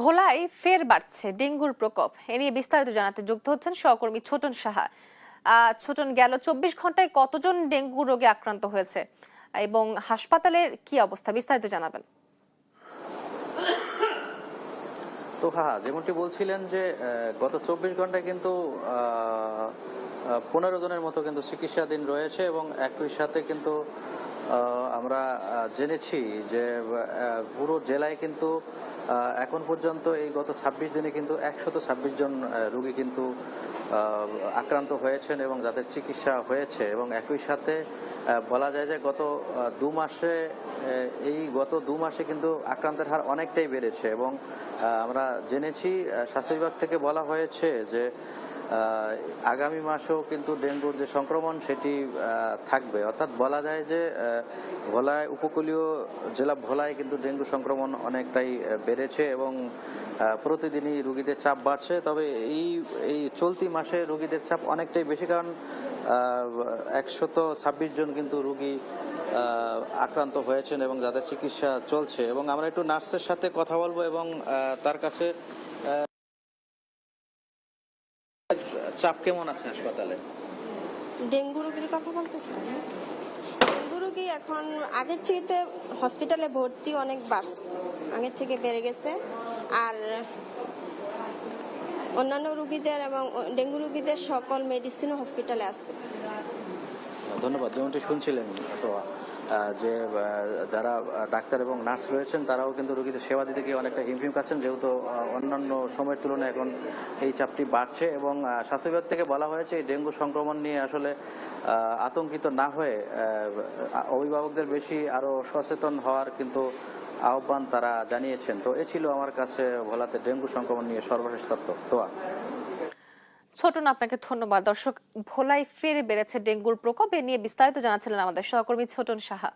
ভোলায় ফের বাড়ছে ডেঙ্গুর প্রকোপ। এ নিয়ে বিস্তারিত জানাতে যুক্ত হচ্ছেন সহকর্মী ছোটন সাহা। ছোটন, গেল 24 ঘন্টায় কতজন ডেঙ্গু রোগে আক্রান্ত হয়েছে এবং হাসপাতালের কি অবস্থা, বিস্তারিত জানাবেন। তো হ্যাঁ, যেমনটি বলছিলেন যে গত 24 ঘন্টায় কিন্তু 15 জনের মতো কিন্তু চিকিৎসাধীন রয়েছে এবং একই সাথে কিন্তু আমরা জেনেছি যে পুরো জেলায় কিন্তু এখন পর্যন্ত এই গত 26 দিনে কিন্তু 126 জন রোগী কিন্তু আক্রান্ত হয়েছেন এবং যাদের চিকিৎসা হয়েছে। এবং একই সাথে বলা যায় যে গত 2 মাসে গত 2 মাসে কিন্তু আক্রান্তের হার অনেকটাই বেড়েছে এবং আমরা জেনেছি স্বাস্থ্য বিভাগ থেকে বলা হয়েছে যে আগামী মাসেও কিন্তু ডেঙ্গুর যে সংক্রমণ সেটি থাকবে। অর্থাৎ বলা যায় যে ভোলায়, উপকূলীয় জেলা ভোলায় কিন্তু ডেঙ্গু সংক্রমণ অনেকটাই বেড়েছে এবং প্রতিদিনই রোগীদের চাপ বাড়ছে। তবে এই চলতি মাসে রোগীদের চাপ অনেকটাই বেশি, কারণ 126 জন কিন্তু রোগী আক্রান্ত হয়েছেন এবং যাদের চিকিৎসা চলছে। এবং আমরা একটু নার্সের সাথে কথা বলবো এবং তার কাছে চাপ কেমন আছে হাসপাতালে। ডেঙ্গু রোগীর কথা বলতেছেন? ডেঙ্গু রোগী এখন আগের থেকে হসপিটালে ভর্তি অনেক বাড়ছে, আগের থেকে বেড়ে গেছে। আর অন্যান্য রোগীদের এবং ডেঙ্গু রোগীদের সকল মেডিসিনও হসপিটালে আছে। ধন্যবাদ। যেমনটি শুনছিলেন তো যে যারা ডাক্তার এবং নার্স রয়েছেন তারাও কিন্তু রোগীদের সেবা দিতে গিয়ে অনেকটা হিমশিম খাচ্ছেন, যেহেতু অন্যান্য সময়ের তুলনায় এখন এই চাপটি বাড়ছে। এবং স্বাস্থ্য বিভাগ থেকে বলা হয়েছে এই ডেঙ্গু সংক্রমণ নিয়ে আসলে আতঙ্কিত না হয়ে অভিভাবকদের বেশি আরো সচেতন হওয়ার কিন্তু আহ্বান তারা জানিয়েছেন। তো এ ছিল আমার কাছে ভোলাতে ডেঙ্গু সংক্রমণ নিয়ে সর্বশেষ তথ্য। তোয়া। ছোটন, আপনাকে ধন্যবাদ। দর্শক, ভোলায় ফের বেড়েছে ডেঙ্গুর প্রকোপ। এ নিয়ে বিস্তারিত জানাচ্ছিলেন আমাদের সহকর্মী ছোটন সাহা।